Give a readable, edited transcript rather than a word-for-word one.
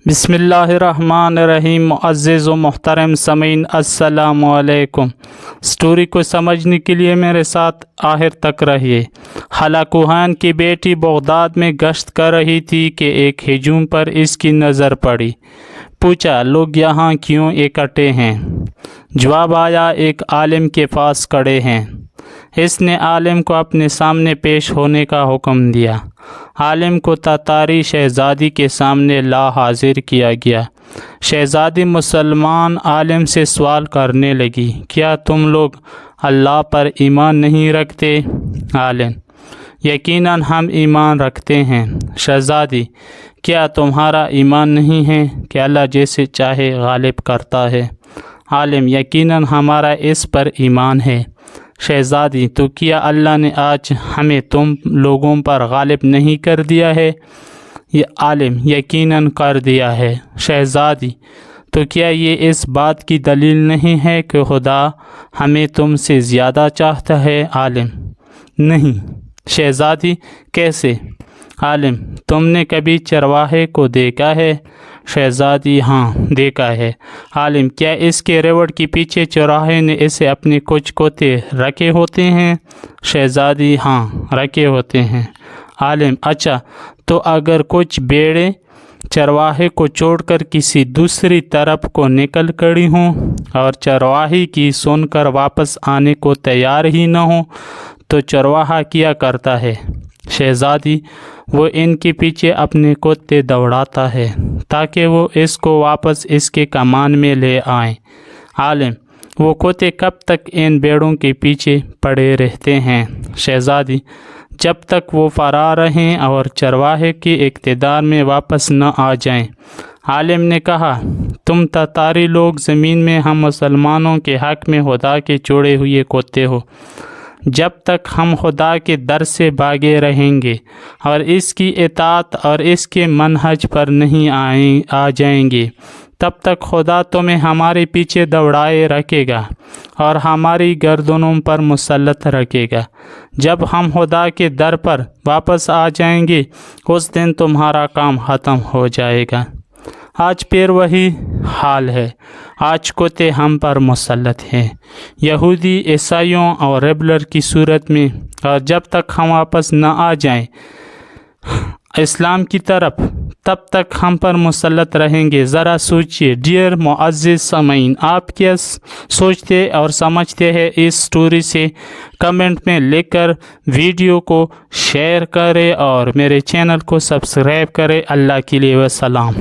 بسم اللہ الرحمن الرحیم۔ معزز و محترم سامعین السلام علیکم۔ سٹوری کو سمجھنے کے لیے میرے ساتھ آخر تک رہیے۔ خالہ کوہان کی بیٹی بغداد میں گشت کر رہی تھی کہ ایک ہجوم پر اس کی نظر پڑی۔ پوچھا، لوگ یہاں کیوں اکٹھے ہیں؟ جواب آیا، ایک عالم کے پاس کھڑے ہیں۔ اس نے عالم کو اپنے سامنے پیش ہونے کا حکم دیا۔ عالم کو تاتاری شہزادی کے سامنے لا حاضر کیا گیا۔ شہزادی مسلمان عالم سے سوال کرنے لگی، کیا تم لوگ اللہ پر ایمان نہیں رکھتے؟ عالم، یقیناً ہم ایمان رکھتے ہیں۔ شہزادی، کیا تمہارا ایمان نہیں ہے کہ اللہ جیسے چاہے غالب کرتا ہے؟ عالم، یقیناً ہمارا اس پر ایمان ہے۔ شہزادی، تو کیا اللہ نے آج ہمیں تم لوگوں پر غالب نہیں کر دیا ہے؟ عالم، یقیناً کر دیا ہے۔ شہزادی، تو کیا یہ اس بات کی دلیل نہیں ہے کہ خدا ہمیں تم سے زیادہ چاہتا ہے؟ عالم، نہیں۔ شہزادی، کیسے؟ عالم، تم نے کبھی چرواہے کو دیکھا ہے؟ شہزادی، ہاں دیکھا ہے۔ عالم، کیا اس کے ریوڑ کے پیچھے چرواہے نے اسے اپنے کچھ کوتے رکھے ہوتے ہیں؟ شہزادی، ہاں رکھے ہوتے ہیں۔ عالم، اچھا، تو اگر کچھ بھیڑیں چرواہے کو چھوڑ کر کسی دوسری طرف کو نکل کھڑی ہوں اور چرواہے کی سن کر واپس آنے کو تیار ہی نہ ہوں تو چرواہا کیا کرتا ہے؟ شہزادی، وہ ان کے پیچھے اپنے کتے دوڑاتا ہے تاکہ وہ اس کو واپس اس کے کمان میں لے آئیں۔ عالم، وہ کتے کب تک ان بھیڑوں کے پیچھے پڑے رہتے ہیں؟ شہزادی، جب تک وہ فرار رہیں اور چرواہے کے اقتدار میں واپس نہ آ جائیں۔ عالم نے کہا، تم تاتاری لوگ زمین میں ہم مسلمانوں کے حق میں خدا کے چھوڑے ہوئے کتے ہو۔ جب تک ہم خدا کے در سے بھاگے رہیں گے اور اس کی اطاعت اور اس کے منہج پر نہیں آ جائیں گے، تب تک خدا تمہیں ہمارے پیچھے دوڑائے رکھے گا اور ہماری گردنوں پر مسلط رکھے گا۔ جب ہم خدا کے در پر واپس آ جائیں گے، اس دن تمہارا کام ختم ہو جائے گا۔ آج پھر وہی حال ہے۔ آج کتے ہم پر مسلط ہیں، یہودی، عیسائیوں اور ریبلر کی صورت میں، اور جب تک ہم واپس نہ آ جائیں اسلام کی طرف، تب تک ہم پر مسلط رہیں گے۔ ذرا سوچئے۔ ڈیئر معزز سامعین، آپ کیا سوچتے اور سمجھتے ہیں اس سٹوری سے؟ کمنٹ میں لکھ کر ویڈیو کو شیئر کریں اور میرے چینل کو سبسکرائب کریں۔ اللہ کے لیے وسلام۔